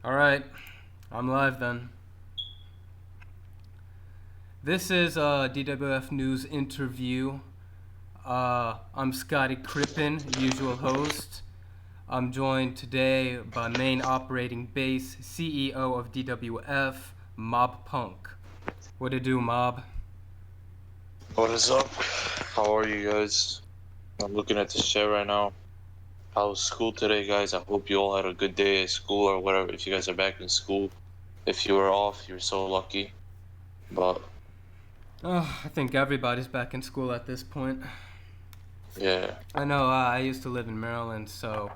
All right, I'm live then. This is a DWF News interview. I'm Scottie Crippin, usual host. I'm joined today by main operating base CEO of DWF, Mob Punk. What to do, Mob? What is up? How are you guys? I'm looking at this chat right now. How was school today, guys? I hope you all had a good day at school or whatever. If you guys are back in school, if you were off, you're so lucky. But I think everybody's back in school at this point. yeah, I know I used to live in Maryland, so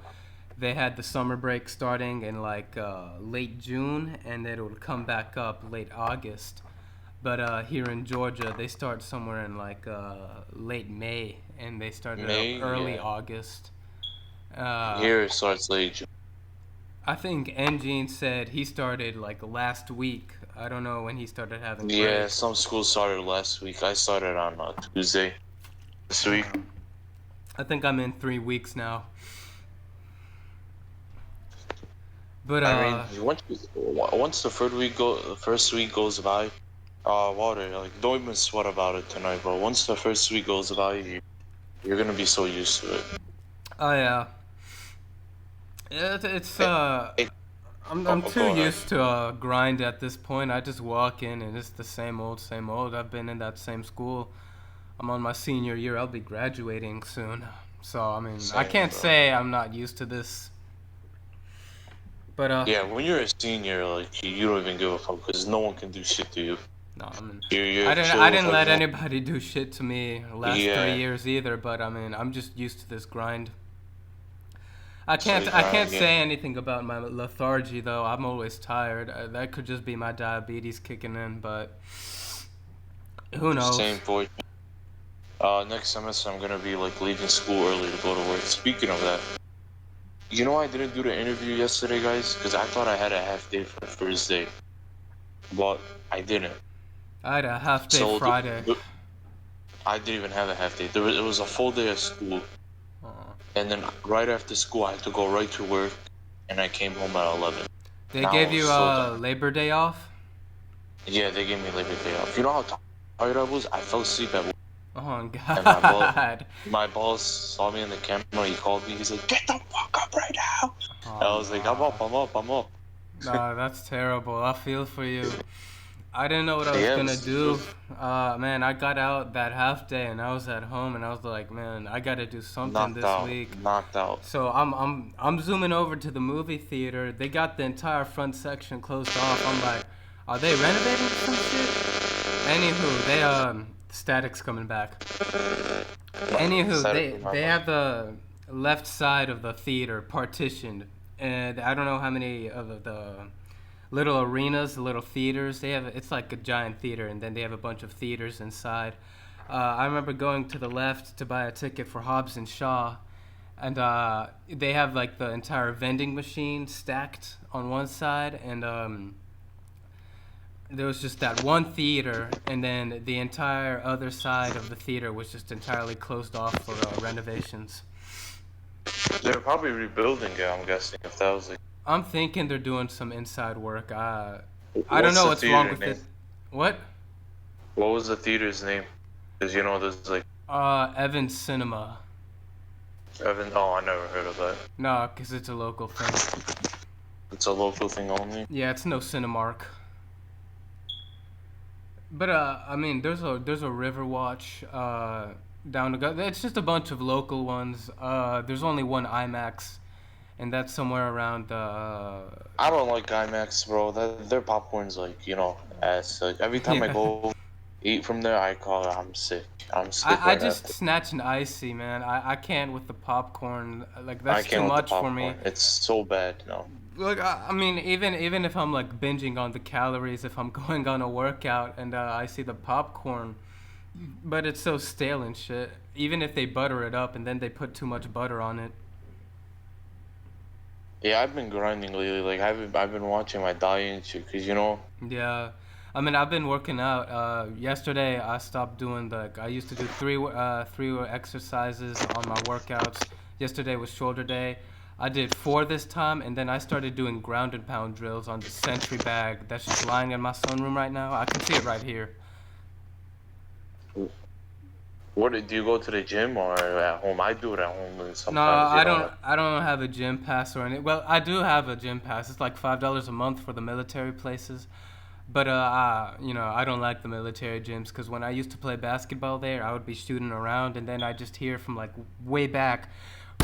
they had the summer break starting in late June, and it would come back up late August. But here in Georgia, they start somewhere in late May, and they started up May, early yeah. August. Uh, Here it starts late June. I think Engine said he started like last week. I don't know when he started having Yeah, break. some schools started last week. I started on Tuesday this week. I think I'm in 3 weeks now. But I mean, once the first week goes by, water, like don't even sweat about it tonight, bro. Once the first week goes by, you're gonna be so used to it. oh yeah, it's It, it I'm oh, too go ahead. used to grind at this point. I just walk in and it's the same old, same old. I've been in that same school. I'm on my senior year. I'll be graduating soon. So I mean, I Same, can't bro. say I'm not used to this. But Yeah, when you're a senior, like you don't even give a fuck because no one can do shit to you. no, I mean, You're I chill with didn't let everyone. anybody do shit to me the last three Yeah, years either. But I mean, I'm just used to this grind. straight I can't grind. Yeah, say anything about my lethargy though. I'm always tired. That could just be my diabetes kicking in, but who knows? same for. Next semester I'm gonna be like leaving school early to go to work. Speaking of that, you know I didn't do the interview yesterday, guys, because I thought I had a half day for the first day, but I didn't. I had a half day So Friday. I didn't even have a half day. It was a full day of school, Uh, and then right after school I had to go right to work, and I came home at 11. they Now I gave was you so done. Labor Day off. Yeah, they gave me Labor Day off. You know how tired I was? I fell asleep at work, Oh and God. my boss saw me in the camera. He called me. He's like, "Get the fuck up right now!" And Oh I was like, "I'm up, no. I'm up, I'm up." No, that's terrible. I feel for you. I didn't know what I was Yeah, gonna it do. was Man, I got out that half day and I was at home and I was like, man, I gotta do something knocked this out, week. knocked out. So I'm zooming over to the movie theater. They got the entire front section closed off. I'm like, are they renovating some shit? Anywho, static's coming back. Anywho, Static in my they mind. have the left side of the theater partitioned, and I don't know how many of the little arenas, the little theaters they have. It's like a giant theater, and then they have a bunch of theaters inside. I remember going to the left to buy a ticket for Hobbs and Shaw, and they have like the entire vending machine stacked on one side, and there was just that one theater, and then the entire other side of the theater was just entirely closed off for renovations. They're probably rebuilding it. I'm guessing if that was like, I'm thinking they're doing some inside work. I don't what's know the what's wrong theater with name? it. What? What was the theater's name? Because you know there's like Evans Cinema. Evan. Oh, I never heard of that. No, because it's a local thing. It's a local thing only. Yeah, it's no Cinemark. But I mean, there's a Riverwatch down the go. It's just a bunch of local ones. There's only one IMAX, and that's somewhere around I don't like IMAX, bro. Their popcorn's like ass. Like every time I yeah. go eat from there, I call it. I'm sick. I'm sick I right just after. snatch an icy, man. I can't with the popcorn. Like I that's too can't with the much for me. popcorn. It's so bad. No. Look, I mean, even if I'm like binging on the calories, if I'm going on a workout and I see the popcorn, but it's so stale and shit. Even if they butter it up and then they put too much butter on it. Yeah, I've been grinding lately. Like I've been watching my diet and shit. Cause Yeah, I mean, I've been working out. Yesterday I stopped doing I used to do three exercises on my workouts. Yesterday was shoulder day. I did 4 this time, and then I started doing ground and pound drills on the sentry bag that's just lying in my sunroom right now. I can see it right here. Do you go to the gym or at home? I do it at home and No, sometimes, you know. I don't have a gym pass or anything. Well, I do have a gym pass. It's like $5 a month for the military places. But I don't like the military gyms because when I used to play basketball there, I would be shooting around, and then I just hear from like way back,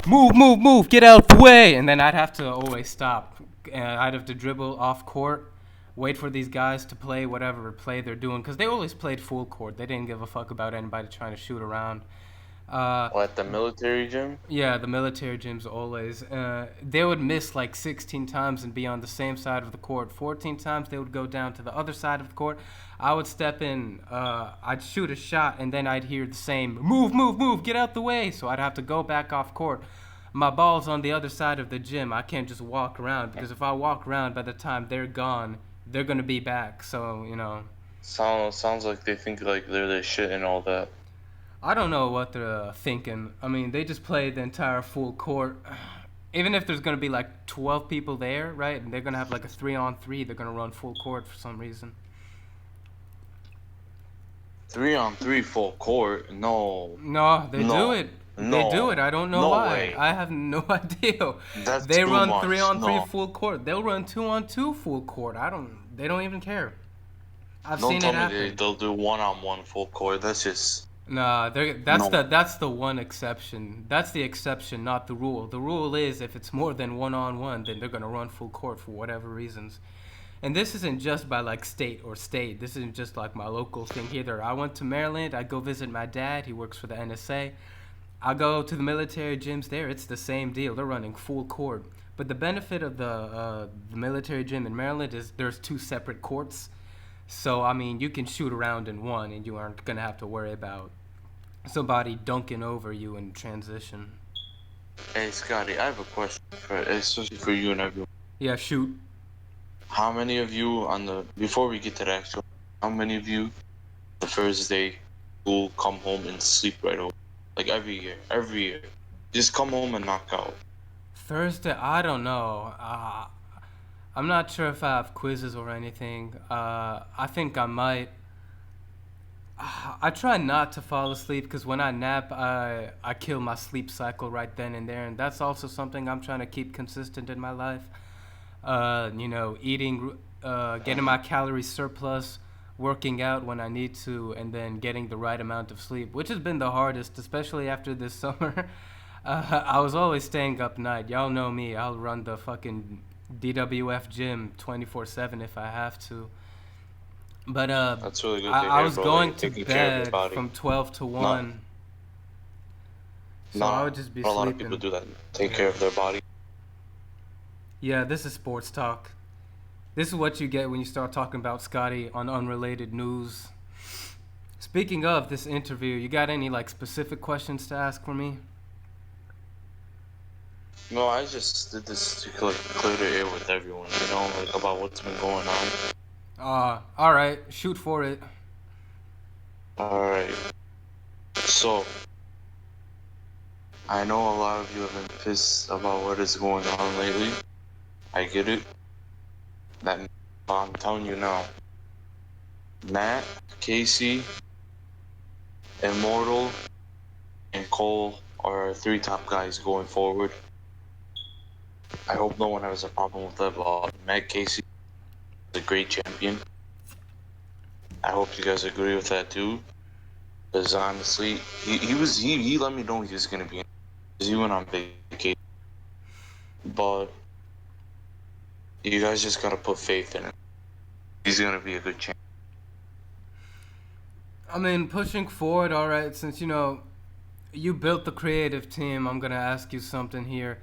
move, move, move, get out the way, and then I'd have to always stop, and I'd have to dribble off court, wait for these guys to play whatever play they're doing because they always played full court. They didn't give a fuck about anybody trying to shoot around. Uh, Or at the military gym? yeah, the military gyms always. They would miss like 16 times and be on the same side of the court. 14 times they would go down to the other side of the court. I would step in, I'd shoot a shot, and then I'd hear the same move, move, move, get out the way. So I'd have to go back off court. My ball's on the other side of the gym. I can't just walk around because if I walk around, by the time they're gone, they're gonna be back. So Sounds like they think like they're the shit and all that. I don't know what they're thinking. I mean, they just played the entire full court. Even if there's going to be like 12 people there, right? And they're going to have like a 3-on-3, they're going to run full court for some reason. 3-on-3 full court? No. No, they do it. They do it. I don't know No why. way. I have no idea. That's They too run much. 3-on-3 No. full court. They'll run 2-on-2 full court. They don't even care. I've Don't seen tell it me happen. they'll do 1-on-1 full court. That's just Nah, no. that's the one exception. That's the exception, not the rule. The rule is if it's more than 1-on-1, then they're gonna run full court for whatever reasons. And this isn't just by like state or state. This isn't just like my local thing either. I went to Maryland. I go visit my dad. He works for the NSA. I go to the military gyms there. It's the same deal. They're running full court. But the benefit of the military gym in Maryland is there's 2 separate courts. So I mean, you can shoot around in one, and you aren't gonna have to worry about somebody dunking over you in transition. Hey, Scotty, I have a question, especially for you and everyone. Yeah, shoot. How many of you before we get to the actual, how many of you the first day will come home and sleep right away? Like every year. Just come home and knock out. Thursday, I don't know. I'm not sure if I have quizzes or anything. I think I might. I try not to fall asleep because when I nap, I kill my sleep cycle right then and there, and that's also something I'm trying to keep consistent in my life. Eating, getting my calorie surplus, working out when I need to, and then getting the right amount of sleep, which has been the hardest, especially after this summer. I was always staying up night. Y'all know me. I'll run the fucking DWF gym 24/7 if I have to. But That's really good to I hear, was bro. going Like, to taking care of your bed body. from 12 to 1, so I would just be Not a lot of sleeping. people do that. Take care of their body. Yeah, this is sports talk. This is what you get when you start talking about Scottie on unrelated news. Speaking of this interview, you got any like specific questions to ask for me? No, I just did this to clear the air with everyone, like about what's been going on. All right, shoot for it. Alright. So, I know a lot of you have been pissed about what is going on lately. I get it. I'm telling you now. Matt, Casey, Immortal, and Cole are our 3 top guys going forward. I hope no one has a problem with that, but Matt Casey is a great champion. I hope you guys agree with that too. Because honestly, he let me know he was gonna be, because he went on vacation. But you guys just gotta put faith in him. He's gonna be a good champion. I mean, pushing forward, all right, since you built the creative team, I'm going to ask you something here.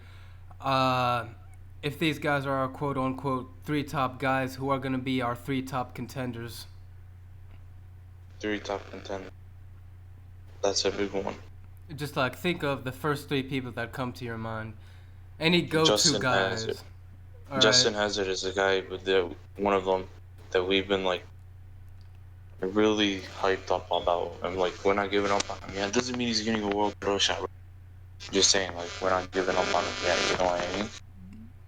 If these guys are our quote unquote 3 top guys, who are going to be our 3 top contenders? 3 top contenders. That's a big one. Just like think of the first 3 people that come to your mind. Any go-to Justin guys. Hazard. All Justin right. Hazard is a guy, one of them that we've been like really hyped up about. I'm like, we're not giving up on him. Yeah, it doesn't mean he's getting a world title shot. Just saying, like, we're not giving up on him yet, you know what I mean?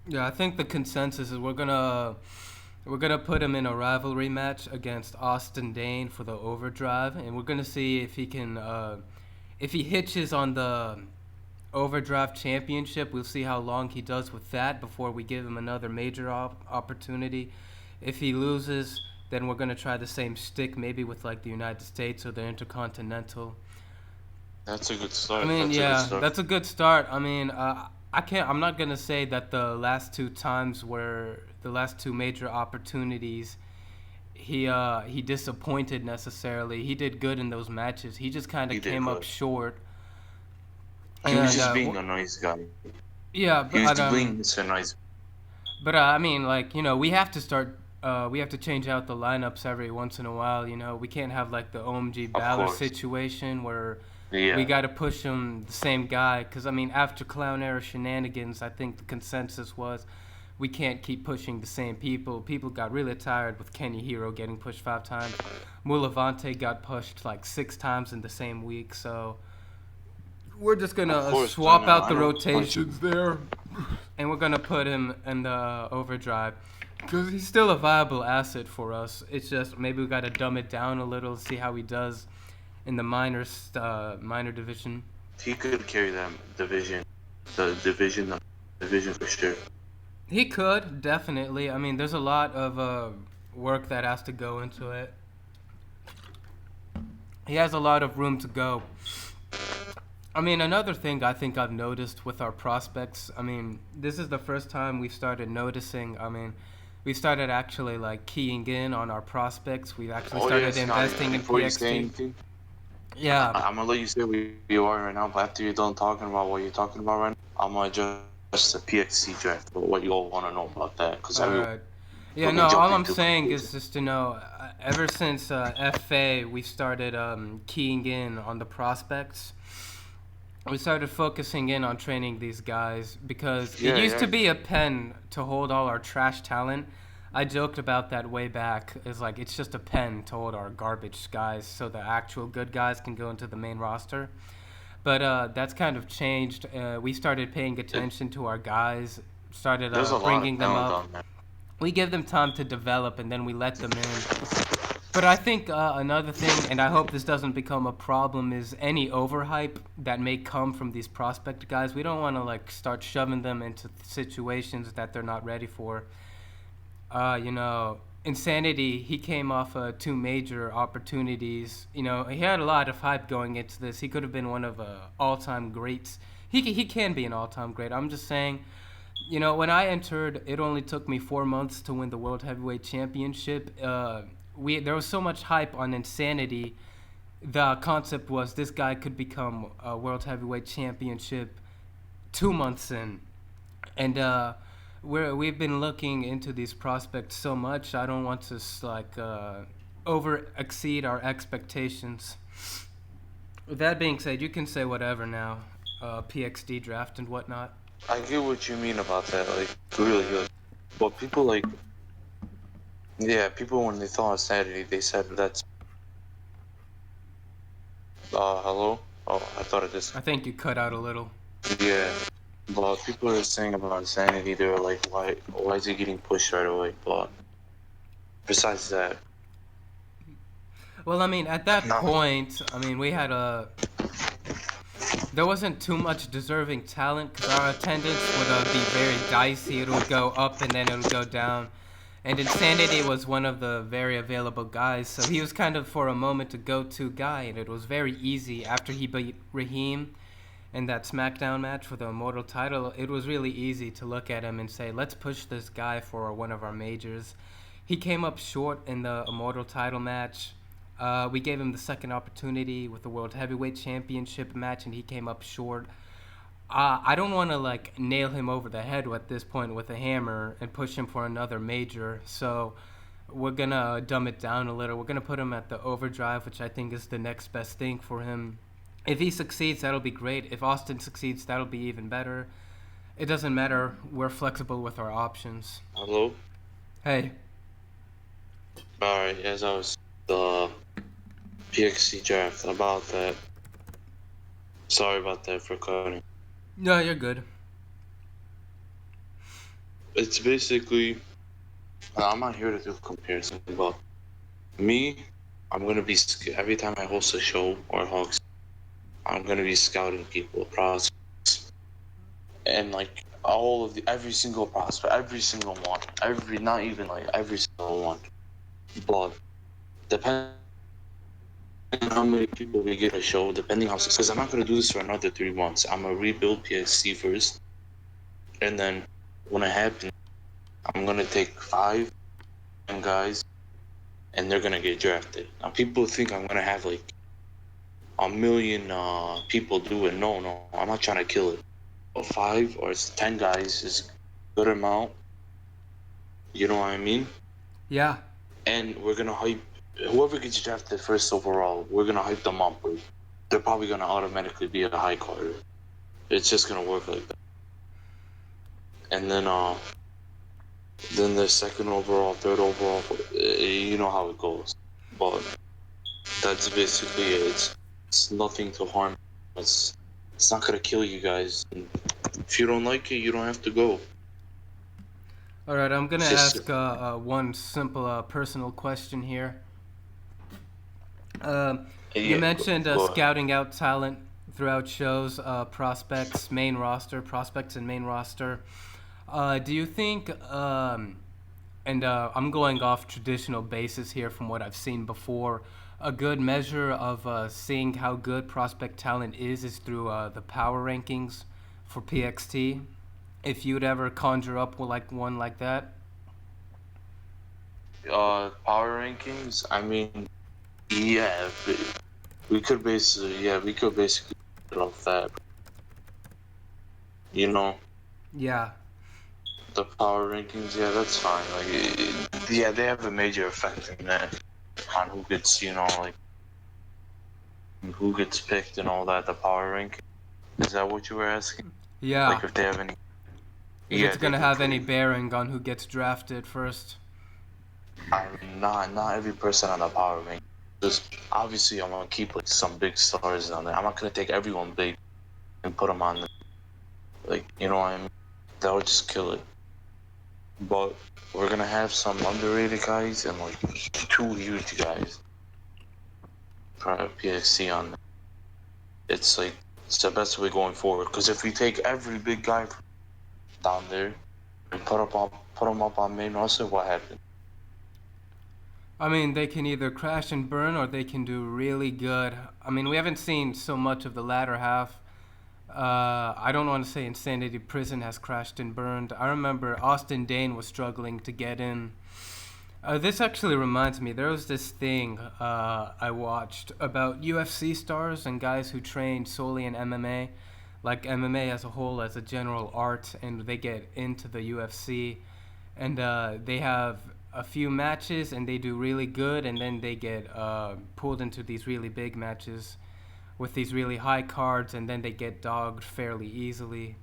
Yeah, I think the consensus is we're gonna put him in a rivalry match against Austin Dane for the Overdrive, and we're gonna see if he can if he hitches on the Overdrive Championship. We'll see how long he does with that before we give him another major opportunity. If he loses, then we're gonna try the same stick, maybe with like the United States or the Intercontinental. That's a good I start. mean, That's a good yeah, start. that's a good start. I mean, I can't. I'm not gonna say that the last two times were the last two major opportunities. He disappointed necessarily. He did good in those matches. He just kind He of did came up good. short. He was And just being a nice guy. yeah, He was being Mr. Nice. I mean, like, we have to start. We have to change out the lineups every once in a while. We can't have like the OMG Of Balor course. situation where we Yeah. got to push him the same guy. Because I mean, after Clown Era shenanigans, I think the consensus was we can't keep pushing the same people. People got really tired with Kenny Hero getting pushed 5 times. Mulavante got pushed like 6 times in the same week. So we're just gonna Of course. swap out I the know. rotations there, and we're gonna put him in the Overdrive because he's still a viable asset for us. It's just maybe we gotta dumb it down a little, see how he does in the minor division. He could carry that division. The division for sure. He could definitely. I mean, there's a lot of work that has to go into it. He has a lot of room to go. I mean, another thing I think I've noticed with our prospects, I mean, this is the first time we've started noticing, I mean, we started actually like keying in on our prospects. We've actually Oh, started yes, Scottie. investing in Before you say PXT. anything, Yeah. I'm gonna let you say what you are right now, but after you're done talking about what you're talking about right now, I'm gonna adjust the PXC draft, but what you all want to know about that, because All everyone right. Yeah, no, can all jump I'm into saying conclusion. is just to know, ever since FA, we started keying in on the prospects. We started focusing in on training these guys because it Yeah, used yeah. to be a pen to hold all our trash talent. I joked about that way back. It's like it's just a pen to hold our garbage guys so the actual good guys can go into the main roster. But that's kind of changed. We started paying It, attention to our guys, started there's a lot of bringing them talent up. on there. We give them time to develop and then we let them in. But I think another thing, and I hope this doesn't become a problem, is any overhype that may come from these prospect guys. We don't want to like start shoving them into situations that they're not ready for. Insanity. He came off two major opportunities. He had a lot of hype going into this. He could have been one of all-time greats. He can be an all-time great. I'm just saying. When I entered, it only took me 4 months to win the World Heavyweight Championship. There was so much hype on Insanity. The concept was this guy could become a World Heavyweight Championship 2 months in, and we've been looking into these prospects so much. I don't want to like over exceed our expectations. With that being said, you can say whatever now, PXD draft and whatnot. I get what you mean about that, like, really good. But people, like, yeah, people when they thought of Saturday, they said that's, hello? Oh, I thought it just, I think you cut out a little. yeah. But people are saying about Insanity, they were like, why is he getting pushed right away? But besides that, Well, I mean, at that no. point, I mean, there wasn't too much deserving talent because our attendance would be very dicey. It would go up and then it would go down. And Insanity was one of the very available guys, so he was kind of for a moment a go-to guy, and it was very easy after he beat Raheem in that SmackDown match for the Immortal title. It was really easy to look at him and say, let's push this guy for one of our majors. He came up short in the Immortal title match. We gave him the second opportunity with the World Heavyweight Championship match, and he came up short. I don't want to like nail him over the head at this point with a hammer and push him for another major. So we're gonna dumb it down a little. We're gonna put him at the Overdrive, which I think is the next best thing for him. If he succeeds, that'll be great. If Austin succeeds, that'll be even better. It doesn't matter. We're flexible with our options. Hello? Hey. Alright, as I was, the PXC draft, about that. Sorry about that for cutting. No, you're good. It's basically, I'm not here to do comparison, but me, I'm gonna be every time I host a show or Hawks, I'm gonna be scouting people, prospects, and like all of the every single prospect, every single one, every not even like every single one, but depending on how many people we get a show, depending how, because I'm not gonna do this for another 3 months. I'm gonna rebuild PXC first, and then when it happens, I'm gonna take 5 guys, and they're gonna get drafted. Now people think I'm gonna have like a million people do it. No, no, I'm not trying to kill it. But 5 or 10 guys is a good amount. You know what I mean? Yeah. And we're gonna hype whoever gets drafted first overall. We're gonna hype them up. They're probably gonna automatically be a high card. It's just gonna work like that. And then the second overall, third overall, you know how it goes. But that's basically it. It's nothing to harm. It's it's not gonna kill you guys. And if you don't like it, you don't have to go. All right, I'm gonna It's just ask one simple personal question here. You yeah. mentioned Go ahead. scouting out talent throughout shows, prospects and main roster. Do you think, and I'm going off traditional basis here from what I've seen before, a good measure of seeing how good prospect talent is through the power rankings for PXT? If you'd ever conjure up with like one like that. Power rankings. I mean, yeah, we could basically get off that. You know, Yeah. the power rankings. Yeah, that's fine. Like, yeah, they have a major effect in that on who gets, like who gets picked and all that. The power ranking. Is that what you were asking? Yeah. Like, if they have any? If Yeah, it's they gonna do have any pretty. bearing on who gets drafted first. I mean, not every person on the power ranking. Just obviously, I'm gonna keep like some big stars on there. I'm not gonna take everyone big and put them on. Like, you know what I mean? That would just kill it. But we're gonna have some underrated guys and like 2 huge guys for PXC on. It's like it's the best way going forward. Because if we take every big guy down there and put them up on main roster, what happens? I mean, they can either crash and burn or they can do really good. I mean, we haven't seen so much of the latter half. I don't want to say Insanity Prison has crashed and burned. I remember Austin Dane was struggling to get in. This actually reminds me, there was this thing I watched about UFC stars and guys who train solely in MMA, like MMA as a whole, as a general art, and they get into the UFC, and they have a few matches and they do really good, and then they get pulled into these really big matches with these really high cards, and then they get dogged fairly easily.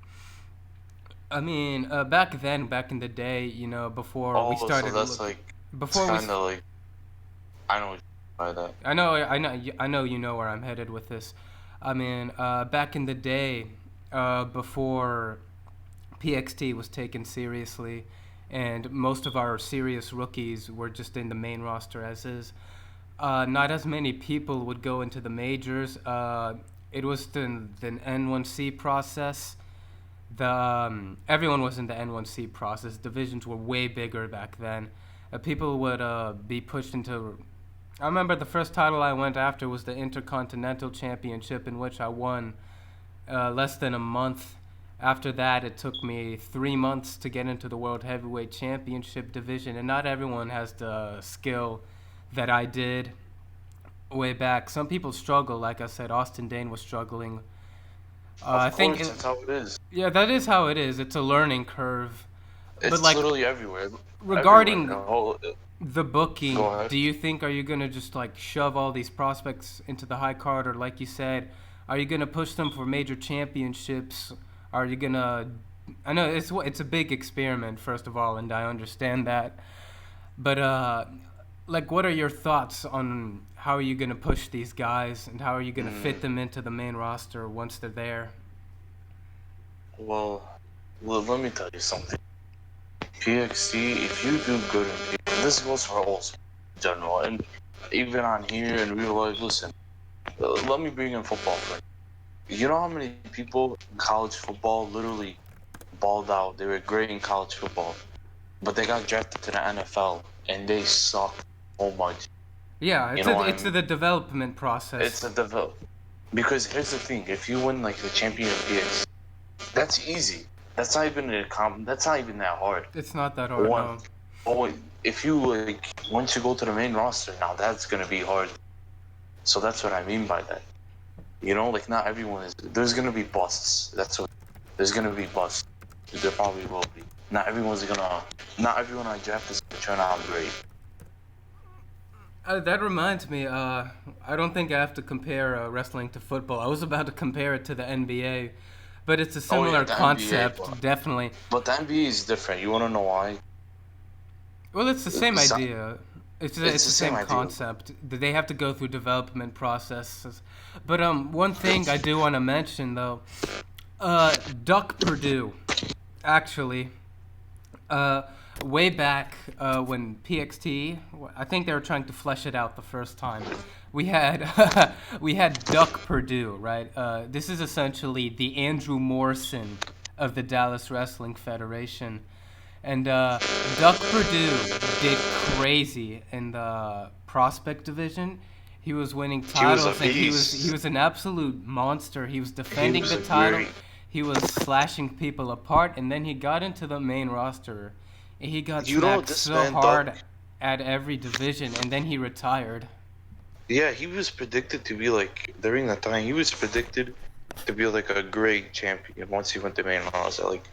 I mean, back in the day, before we Oh, so started that's looking, like it's before we, kind of like I know what you mean by that. I know you know where I'm headed with this. I mean, back in the day, before PXT was taken seriously, and most of our serious rookies were just in the main roster as is. Not as many people would go into the majors. It was the N1C process. Everyone was in the N1C process. Divisions were way bigger back then. People would be pushed into. I remember the first title I went after was the Intercontinental Championship, in which I won less than a month. After that, it took me 3 months to get into the World Heavyweight Championship division, and not everyone has the skill that I did way back. Some people struggle, like I said, Austin Dane was struggling. I Of think, course, that's how it is. yeah, that is how it is. It's a learning curve. But, It's like, literally everywhere. Everywhere. regarding the Go booking, ahead. do you think are you gonna just like shove all these prospects into the high card, or like you said, are you gonna push them for major championships? Are you gonna? I know it's a big experiment, first of all, and I understand that. But like, what are your thoughts on how are you gonna push these guys, and how are you gonna fit Mm, them into the main roster once they're there? Well, let me tell you something. PXC, if you do good in PXC, this goes for all sports in general, and even on here in real life. Listen, let me bring in football. Right? You know how many people in college football literally balled out? They were great in college football, but they got drafted to the NFL and they sucked so much. Yeah, You know what I it's mean? the development It's process. a develop. Because here's the thing: if you win like the champion of PX, that's easy. That's not even that hard. It's not that hard, One, no. oh, if you like once you go to the main roster, now that's gonna be hard. So that's what I mean by that. You know, like not everyone is. There's gonna be busts. That's what. There's gonna be busts. There probably will be. Not everyone's gonna. Not everyone I draft is gonna turn out great. That reminds me, I don't think I have to compare wrestling to football. I was about to compare it to the NBA, but it's a Oh yeah, similar the NBA, concept, definitely. but the NBA is different. You wanna know why? Well, it's the same It's idea. it's It's the the same same idea. concept. They have to go through development processes. But one thing I do want to mention though, Duck Purdue, actually, uh, way back when PXT, I think they were trying to flesh it out the first time. We had we had Duck Purdue, right? This is essentially the Andrew Morrison of the Dallas Wrestling Federation, and Duck Purdue did crazy in the prospect division. He was winning He was a titles, and he beast. was an absolute monster. He was He defending was the a title. great. He was slashing people apart, and then he got into the main roster. He got You know smacked this so man, Duck. hard at every division, and then he retired. Yeah, he was predicted to be like during that time. He was predicted to be like a great champion once he went to main roster. Like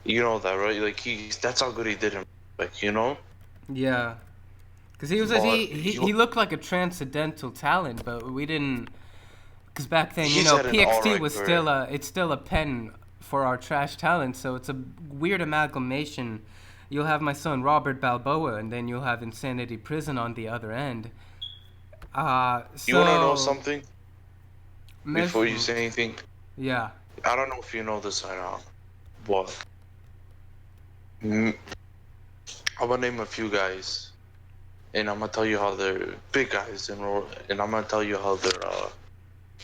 you know that, right? Like that's how good he did him. Like you know, Yeah, because but he looked like a transcendental talent, but we didn't. Because back then, he's had an PXT alright was career. it's still a pen for our trash talent, so it's a weird amalgamation. You'll have my son Robert Balboa, and then you'll have Insanity Prison on the other end. You wanna know So something before you mesh, say anything? yeah. I don't know if you know this or not, but mm, I'm gonna name a few guys, and I'm gonna tell you how they're big guys, and I'm gonna tell you how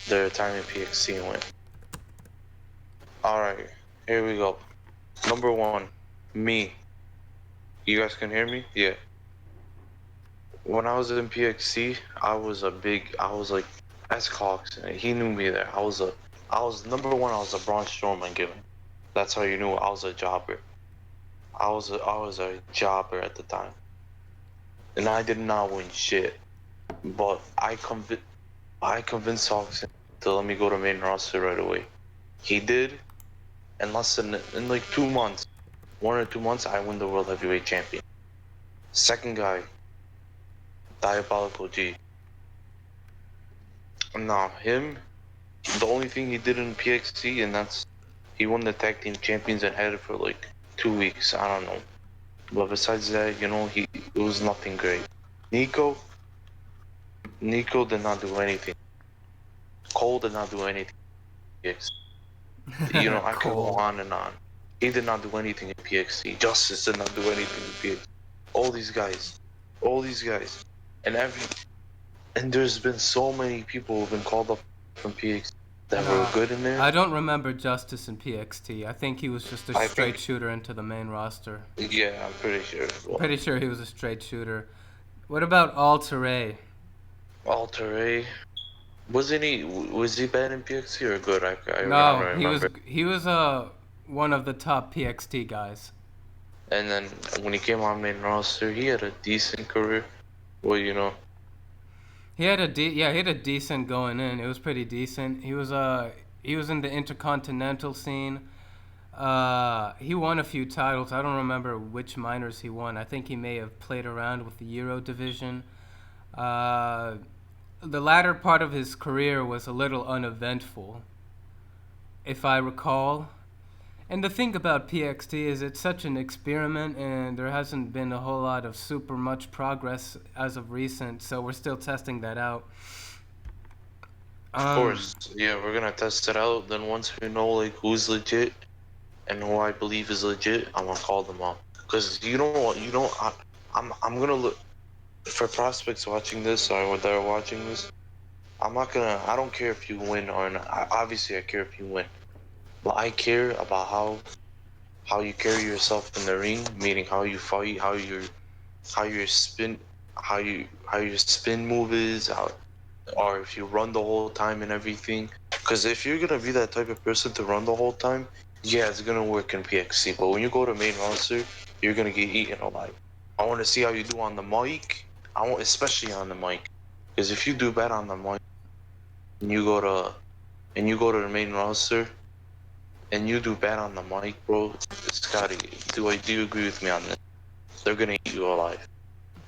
their time in PXC went. All right, here we go. Number one, me. You guys can hear me? Yeah. When I was in PXC, I was like, as Cox, he knew me there. I was number one. I was a Braun Strowman given. That's how you knew I was a jobber. I was a jobber at the time, and I did not win shit. But I convinced Cox to let me go to main roster right away. He did, and in like 2 months, 1 or 2 months, I win the world heavyweight champion. Second guy, Diabolical G. Now him, the only thing he did in PXC, and that's he won the tag team champions and had it for like 2 weeks. I don't know, but besides that, you know, it was nothing great. Nico, Nico did not do anything. Cole did not do anything. In PXC. You know, I could go Cole. on and on. He did not do anything in PXC. Justice did not do anything in PXC. All these guys, all these guys, and every and there's been so many people who've been called up from PXC that were Nah, good in there. I don't remember Justice in PXT. I think he was just a I straight think, shooter into the main roster. yeah, I'm pretty sure. I'm Well, pretty sure he was a straight shooter. What about Alter A? Alter A, wasn't he? Was he bad in PXC or good? I don't No, remember. he was one of the top PXT guys. And then when he came on main roster, he had a decent career. Well, you know, He had a decent going in. It was pretty decent. He was in the intercontinental scene. He won a few titles. I don't remember which minors he won. I think he may have played around with the Euro division. Uh, the latter part of his career was a little uneventful, if I recall. And the thing about PXT is it's such an experiment, and there hasn't been a whole lot of super much progress as of recent. So we're still testing that out. of Um, course, yeah, we're gonna test it out. Then once we know like who's legit, and who I believe is legit, I'm gonna call them up. Cause you know what, I'm gonna look for prospects watching this or that are watching this. I don't care if you win or not. Obviously, I care if you win, but I care about how you carry yourself in the ring, meaning how you fight, how your spin, how your spin move is, or if you run the whole time and everything. Because if you're gonna be that type of person to run the whole time, yeah, it's gonna work in PXC. But when you go to main roster, you're gonna get eaten alive. I want to see how you do on the mic. Especially on the mic, because if you do bad on the mic, and you go to the main roster, and you do bad on the mic, bro, Scotty, do you agree with me on this? They're gonna eat you alive.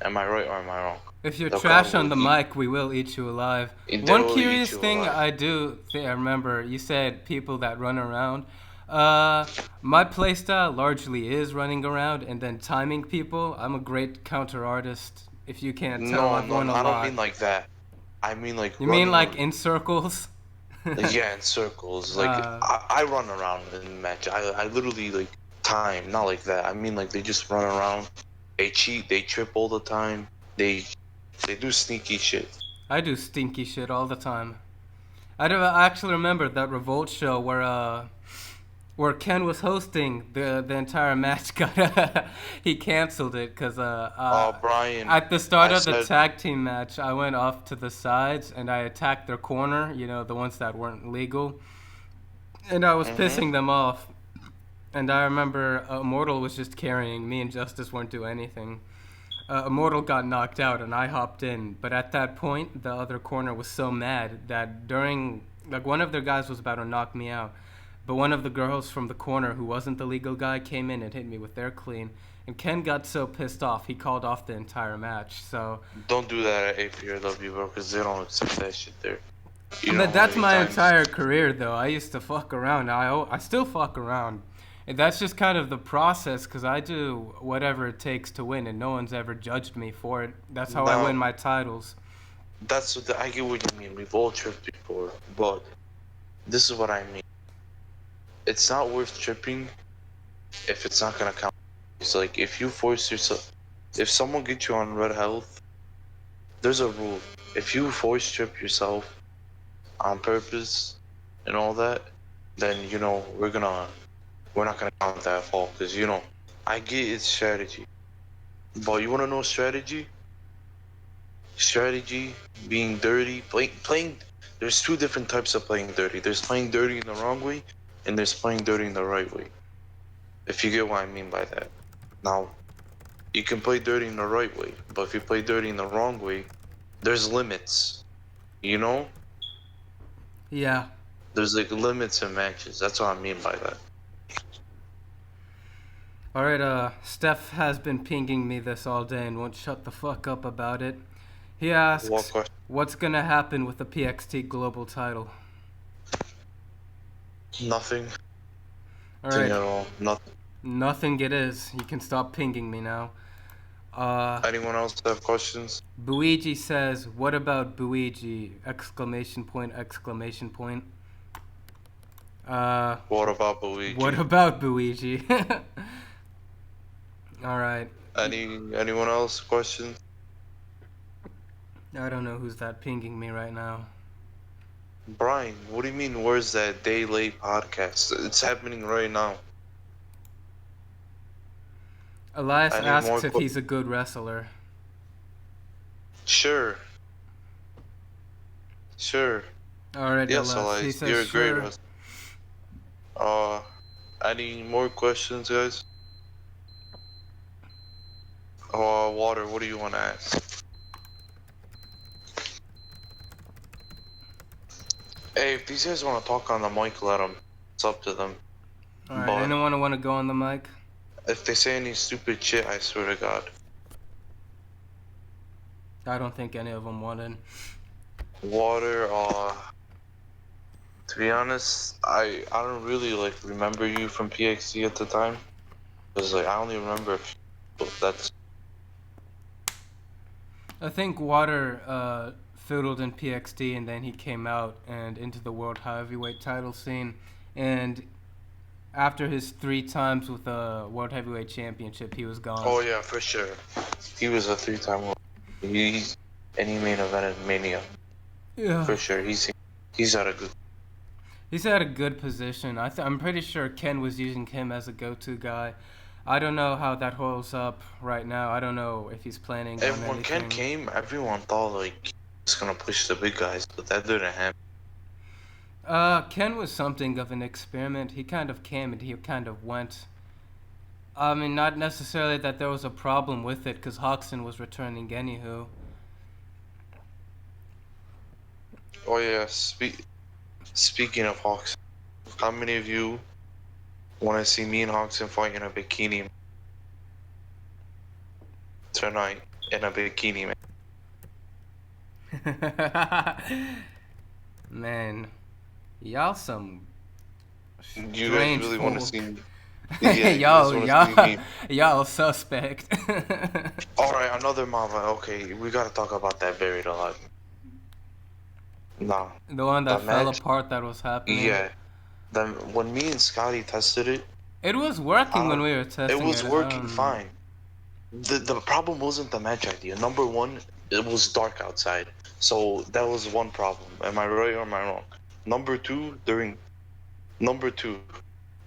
Am I right or am I wrong? If you're The crowd trash on will the eat. mic, we will eat you alive. They One will eat curious you thing alive. I remember, you said people that run around. My playstyle largely is running around and then timing people. I'm a great counter artist. If you can't tell, No, I've no, won a I don't lot. mean like that. I mean like You mean running like on, in circles? yeah, in circles. Like uh, I run around in the match. I literally like time, not like that. I mean like they just run around. They cheat. They trip all the time. They they do sneaky shit. I do stinky shit all the time. I actually remember that Revolt show where Ken was hosting the entire match. Got he canceled it because Oh, Brian, at the start I of the said, tag team match, I went off to the sides and I attacked their corner. You know, the ones that weren't legal, and I was mm-hmm. pissing them off. And I remember Immortal was just carrying me, and Justice weren't doing anything. Immortal got knocked out, and I hopped in. But at that point, the other corner was so mad that one of their guys was about to knock me out. But one of the girls from the corner, who wasn't the legal guy, came in and hit me with their clean. And Ken got so pissed off, he called off the entire match. So, Don't do that at APRW, bro, because they don't accept that shit there. You know but how that's many my times. entire career, though. I used to fuck around. I still fuck around. And that's just kind of the process, because I do whatever it takes to win, and no one's ever judged me for it. That's how I win Now, my titles. I get what you mean. We've all tripped before, but this is what I mean. It's not worth tripping if it's not gonna count. It's like if you force yourself, if someone gets you on red health, there's a rule. If you force trip yourself on purpose and all that, then we're not gonna count that fault because I get it's strategy, but you wanna know strategy? Strategy, being dirty, playing. There's two different types of playing dirty. There's playing dirty in the wrong way, and there's playing dirty in the right way. If you get what I mean by that. Now, you can play dirty in the right way, but if you play dirty in the wrong way, there's limits. You know, Yeah. there's like limits in matches. That's what I mean by that. All right. Steph has been pinging me this all day and won't shut the fuck up about it. He What asks, question? "What's gonna happen with the PXT Global Title?" Nothing. All Nothing right. at all. Nothing. Nothing. It is. You can stop pinging me now. Uh, Anyone else have questions? Buigi says, "What about Buigi?" Exclamation point! Exclamation point! Uh, What about what Luigi? about Buigi? All right. Anyone else questions? I don't know who's that pinging me right now. Brian, what do you mean? Where's that day late podcast? It's happening right now. Elias Any more? asks if he's a good wrestler. Sure, sure. All right, Yes, Elias. He Elias, says you're a great sure. wrestler. Uh, any more questions, guys? Water, what do you want to ask? Hey, if these guys want to talk on the mic, let them. It's up to them. All right. But Anyone want to go on the mic? if they say any stupid shit, I swear to God. I don't think any of them wanted. Water, to be honest, I don't really like remember you from PXC at the time. Cause like I only remember a few, but that's I think Water fiddled in PXD and then he came out and into the world heavyweight title scene, and After his 3 times with the World Heavyweight Championship, he was gone. Oh yeah, for sure. He was a 3-time world. He's any main event in Mania. Yeah. For sure. He's at a good. He's at a good position. I'm pretty sure Ken was using him as a go-to guy. I don't know how that holds up right now. I don't know if he's planning on And when Ken anything. came, everyone thought like he was gonna push the big guys, but that didn't happen. Ken was something of an experiment. He kind of came and he kind of went. I mean, not necessarily that there was a problem with it, because Hoxton was returning anywho. Oh yeah. Speaking of Hawks, how many of you want to see me and Hawkson fight in a bikini tonight? In a bikini, man. Man, y'all some You guys strange really want to folk. see me? Yeah, you guys want to see me? Y'all suspect. All right, another Mava. Okay, we gotta talk about that buried alive. Nah, The one the that fell match. apart that was happening. Yeah, then when me and Scottie tested it, It was working when we were testing it was it. working fine. The problem wasn't the match idea. Number one, it was dark outside, so that was one problem. Am I right or am I wrong? Number two, the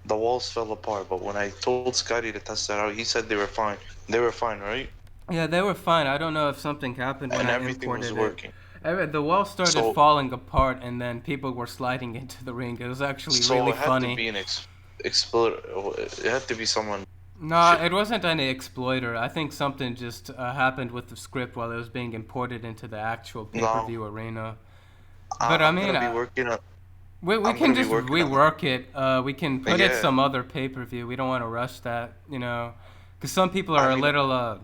walls fell apart. But when I told Scotty to test that out, he said they were fine. They were fine, right? Yeah, they were fine. I don't know if something happened when And I everything was imported working. it. The wall started So, falling apart, and then people were sliding into the ring. It was actually really it had funny. to be an exploder. It had to be someone. No, it wasn't any exploiter. I think something just happened with the script while it was being imported into the actual pay-per-view arena. But I I'm mean, gonna be working on. we I'm can gonna be just working on. rework it. We can put it Yeah. some other pay-per-view. We don't want to rush that, because some people are a little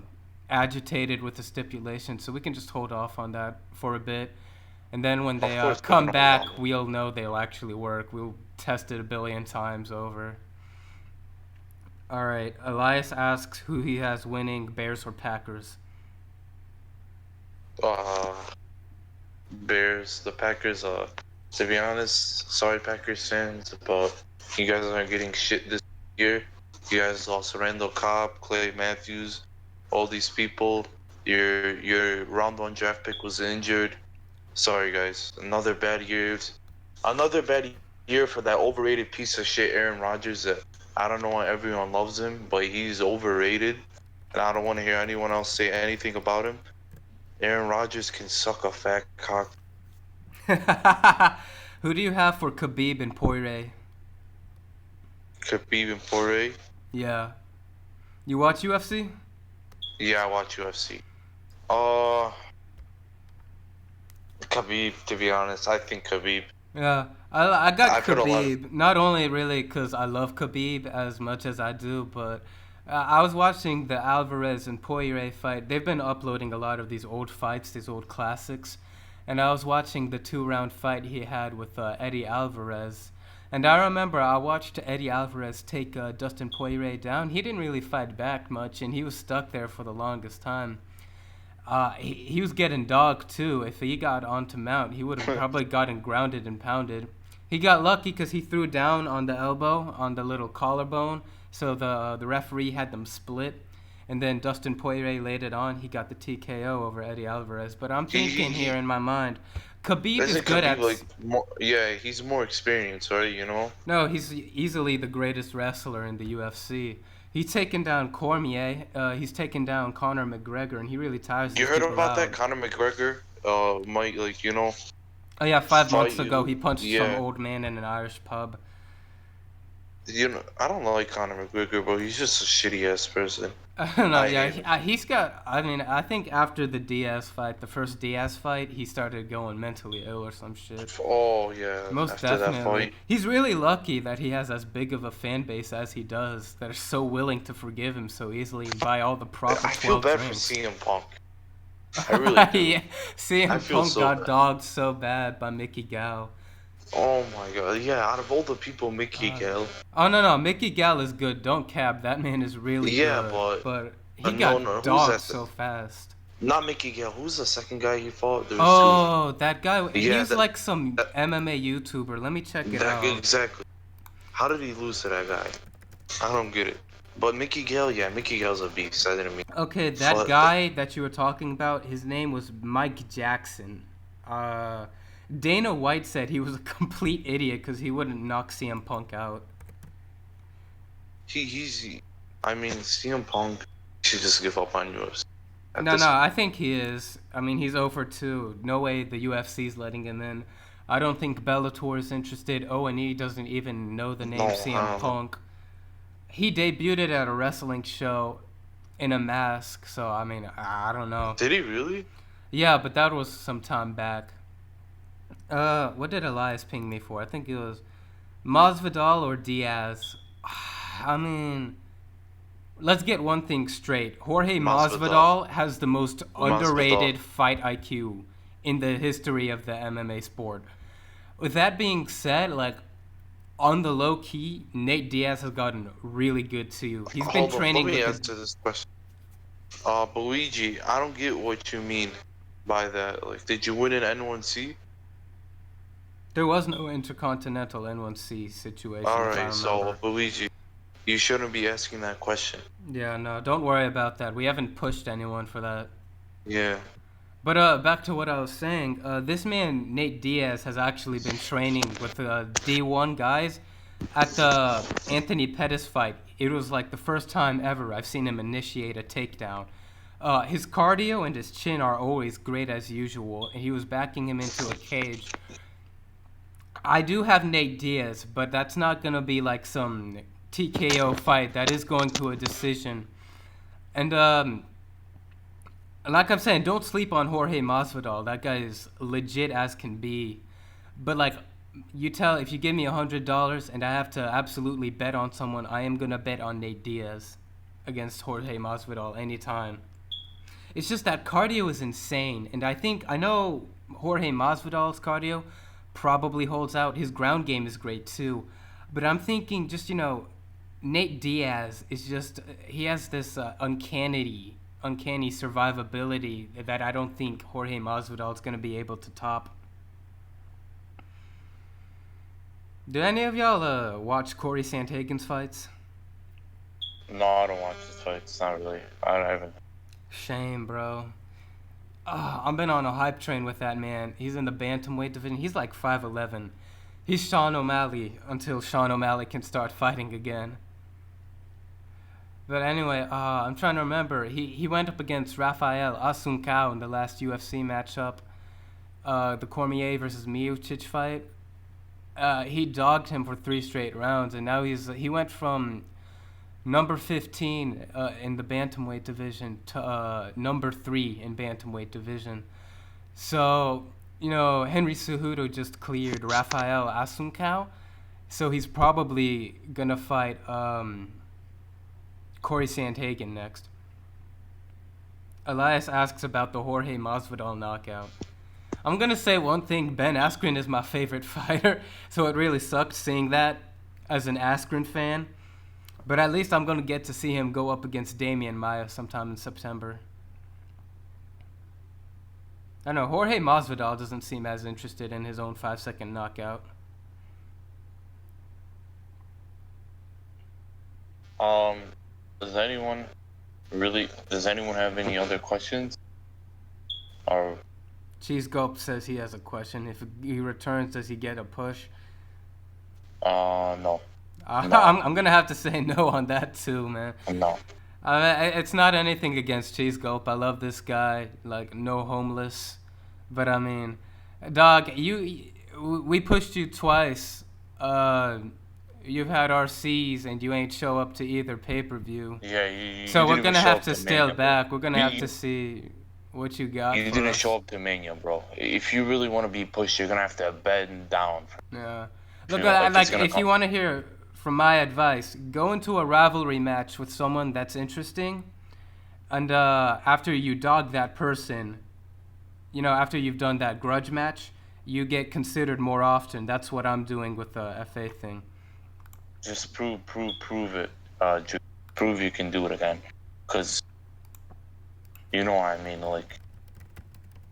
agitated with the stipulation, so we can just hold off on that for a bit. And then when they come back, we'll know they'll actually work. We'll test it a billion times over. All right. Elias asks who he has winning, Bears or Packers. Bears. The Packers. To be honest, sorry Packers fans, but you guys aren't getting shit this year. You guys lost Randall Cobb, Clay Matthews, all these people. Your round one draft pick was injured. Sorry guys, another bad year. Another bad year for that overrated piece of shit Aaron Rodgers. That I don't know why everyone loves him, but he's overrated, and I don't want to hear anyone else say anything about him. Aaron Rodgers can suck a fat cock. Who do you have for Khabib and Poirier? Khabib and Poirier. Yeah. You watch UFC? Yeah, I watch UFC. Khabib, to be honest. I think Khabib. Yeah, I got Khabib, not only really because I love Khabib as much as I do, but I was watching the Alvarez and Poirier fight. They've been uploading a lot of these old fights, these old classics, and I was watching the 2-round fight he had with Eddie Alvarez. And I remember I watched Eddie Alvarez take Dustin Poirier down. He didn't really fight back much, and he was stuck there for the longest time. He was getting dogged too. If he got onto mount, he would have probably gotten grounded and pounded. He got lucky because he threw down on the elbow, on the little collarbone, so the referee had them split. And then Dustin Poirier laid it on. He got the TKO over Eddie Alvarez. But I'm thinking here in my mind, Khabib is good at... he's more experienced, right? You know? No, he's easily the greatest wrestler in the UFC. He's taken down Cormier. He's taken down Conor McGregor, and he really tires these people out. You heard about that? Conor McGregor, might, Oh yeah, 5 months ago he punched some old man in an Irish pub. I don't like Conor McGregor, but he's just a shitty ass person. I don't know. He's got. I mean, I think after the Diaz fight, the first Diaz fight, he started going mentally ill or some shit. Oh yeah. Most after definitely. That fight. He's really lucky that he has as big of a fan base as he does, that are so willing to forgive him so easily and buy all the proper 12 I feel bad drinks. for CM Punk. I really do. Yeah, CM Punk got dogged so bad by Mickey Gall. Oh my god, yeah, out of all the people, Mickey Gall. Oh, no, Mickey Gall is good. Don't cap. That man is really good. But he got dogged so fast. Not Mickey Gall. Who's the second guy he fought? That guy. He was like some MMA YouTuber. Let me check it out. Exactly. How did he lose to that guy? I don't get it. But Mickey Gale, yeah, Mickey Gale's a beast. I didn't mean. Okay, that But guy that you were talking about, his name was Mike Jackson. Dana White said he was a complete idiot because he wouldn't knock CM Punk out. I mean, CM Punk should just give up on UFC. No, I think he is. I mean, he's over 2. No way the UFC's letting him in. I don't think Bellator is interested. O&E doesn't even know the name CM Punk. He debuted at a wrestling show in a mask, so I mean, I don't know. Did he really? Yeah, but that was some time back. What did Elias ping me for? I think it was Masvidal or Diaz. I mean, let's get one thing straight. Jorge Masvidal has the most underrated fight IQ in the history of the MMA sport. With that being said, like, on the low key, Nate Diaz has gotten really good too. He's been training with. Let me answer this question. Luigi, I don't get what you mean by that. Like, did you win an N1C? There was no intercontinental N1C situation. Alright, so Luigi, you shouldn't be asking that question. Yeah, no, don't worry about that. We haven't pushed anyone for that. Yeah. But back to what I was saying. This man, Nate Diaz, has actually been training with D1 guys at the Anthony Pettis fight. It was like the first time ever I've seen him initiate a takedown. His cardio and his chin are always great as usual. He was backing him into a cage. I do have Nate Diaz, but that's not going to be like some TKO fight. That is going to a decision. And like I'm saying, don't sleep on Jorge Masvidal. That guy is legit as can be. But like, if you give me $100 and I have to absolutely bet on someone, I am gonna bet on Nate Diaz against Jorge Masvidal anytime. It's just that cardio is insane, and I know Jorge Masvidal's cardio probably holds out. His ground game is great too, but I'm thinking just Nate Diaz is he has this uncanny survivability that I don't think Jorge Masvidal is going to be able to top. Do any of y'all watch Corey Sandhagen's fights? No, I don't watch his fights. Not really. I haven't. Shame, bro. I've been on a hype train with that man. He's in the bantamweight division. He's like 5'11". He's Sean O'Malley until Sean O'Malley can start fighting again. But anyway, I'm trying to remember. He went up against Rafael Asuncao in the last UFC matchup, the Cormier versus Miocic fight. He dogged him for 3 straight rounds, and now he went from number 15 in the bantamweight division to number 3 in bantamweight division. So, Henry Cejudo just cleared Rafael Asuncao, so he's probably gonna fight Corey Sandhagen next. Elias asks about the Jorge Masvidal knockout. I'm gonna say one thing: Ben Askren is my favorite fighter, so it really sucked seeing that as an Askren fan. But at least I'm gonna get to see him go up against Damian Maia sometime in September. I know Jorge Masvidal doesn't seem as interested in his own 5-second knockout. Does anyone have any other questions? Or Cheese Gulp says he has a question. If he returns, does he get a push? no. No. I'm gonna have to say no on that too, man. No. It's not anything against Cheese Gulp. I love this guy, like no homeless. But I mean, dog, we pushed you twice. You've had RCs and you ain't show up to either pay-per-view. Yeah, so we're gonna have to scale back. We're gonna have to see what you got. You didn't show up to Mania, bro. If you really want to be pushed, you're gonna have to bend down. Yeah. Look, like if you want to hear from my advice, go into a rivalry match with someone that's interesting, and after you dog that person, after you've done that grudge match, you get considered more often. That's what I'm doing with the FA thing. Just prove it. Prove you can do it again. Cause you know what I mean. Like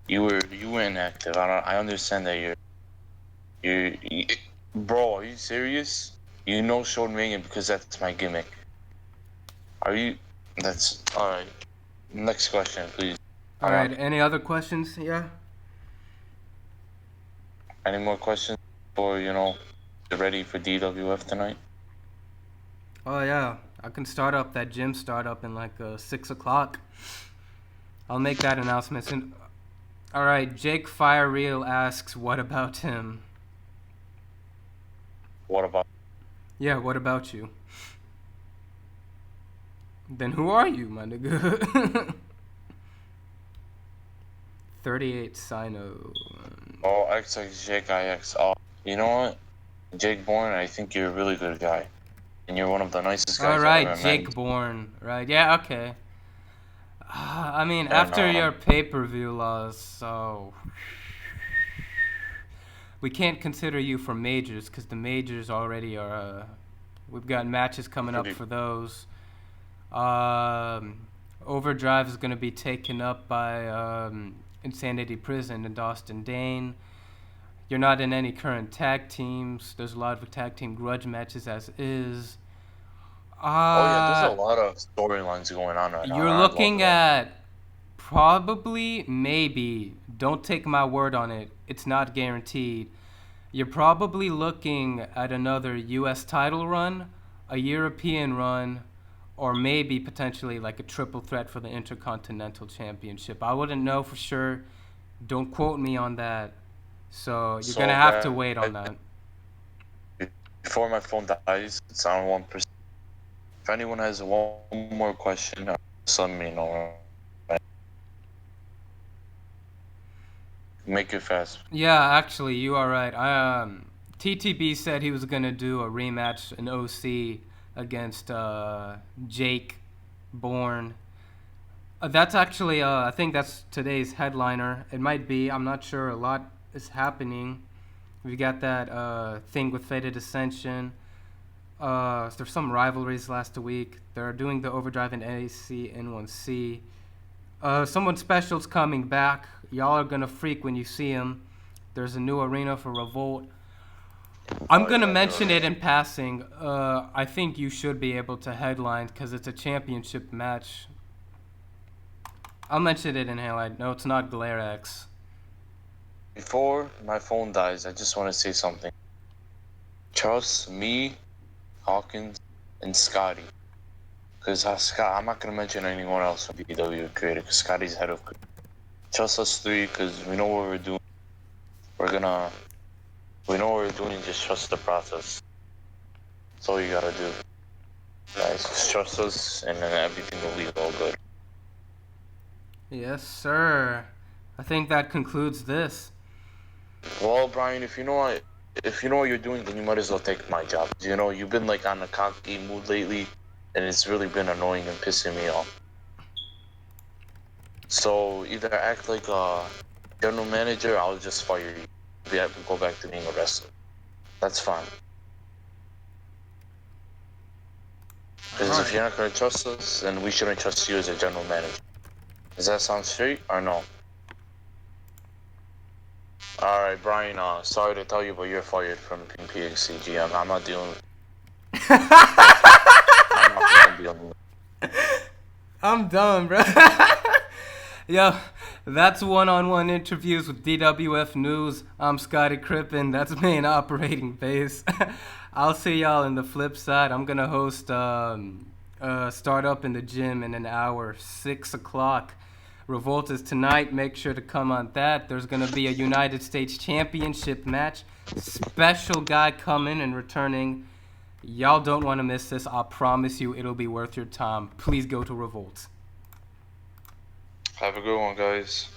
you were inactive. I understand that you're. Bro, are you serious? You know Sean Mangan because that's my gimmick. Are you? That's alright. Next question, please. All I'm right. on. Any other questions? Yeah. Any more questions before get ready for DWF tonight? Oh yeah. I can start up that gym startup in like 6 o'clock. I'll make that announcement soon. All right. Jake Firereal asks, "What about him?" What about? Yeah. What about you? Then who are you, my nigga? 38 Sino. Oh, XX Jake IX. Oh, you know what? Jake Bourne, I think you're a really good guy, and you're one of the nicest All guys I've right, ever Jake met. Bourne. Right? Yeah. Okay. I mean, And after your pay-per-view loss, so we can't consider you for majors because the majors already are. We've got matches coming up pretty. for those. Um, Overdrive is going to be taken up by Insanity Prison and Austin Dane. You're not in any current tag teams. There's a lot of tag team grudge matches as is. Oh yeah, there's a Uh, lot of storylines going on right now, and you're I love looking that. at probably, maybe, don't take my word on it, it's not guaranteed. You're probably looking at another US title run, a European run, or maybe potentially like a triple threat for the Intercontinental Championship. I wouldn't know for sure. Don't quote me on that. So you're gonna So have to wait on that. before my phone dies, it's on 1%. If anyone has one more question, just let me know. Make it fast. Yeah, actually, you are right. TTB said he was gonna do a rematch in OC against Jake Bourne. That's actually, I think that's today's headliner. It might be. I'm not sure. A lot is happening. We got that thing with Faded Ascension. There's some rivalries last week. They're doing the Overdrive in NAC N1C. Someone special's coming back. Y'all are gonna freak when you see him. There's a new arena for Revolt. I'm Oh gonna yeah, mention it in passing. I think you should be able to headline because it's a championship match. I'll mention it in highlight. No, it's not GlareX. before my phone dies, I just want to say something. Trust me, Hawkins, and Scottie. Because Scott, I'm not gonna mention anyone else from DW creative. Because Scottie's head of. Trust us three, because we know what we're doing. We're gonna. We know what we're doing. Just trust the process. That's all you gotta do, guys. Just trust us, and then everything will be all good. Yes, sir. I think that concludes this. Well, Brian, if you know what you're doing, then you might as well take my job. You know, you've been like on a cocky mood lately, and it's really been annoying and pissing me off. So either act like a general manager, or I'll just fire you. Yeah, go back to being a wrestler. That's fine. All Because if right. you're not gonna trust us, then we shouldn't trust you as a general manager. Does that sound straight or no? All right, Brian. Sorry to tell you, but you're fired from PXCG. I'm not dealing. I'm not gonna deal with. I'm done, bro. Yo, that's one-on-one interviews with DWF News. I'm Scottie Crippin. That's main operating base. I'll see y'all in the flip side. I'm gonna host start up in the gym in an hour, 6 o'clock. Revolt is tonight. Make sure to come on that. There's gonna be a United States Championship match. Special guy coming and returning. Y'all don't want to miss this. I promise you, it'll be worth your time. Please go to Revolt. Have a good one, guys.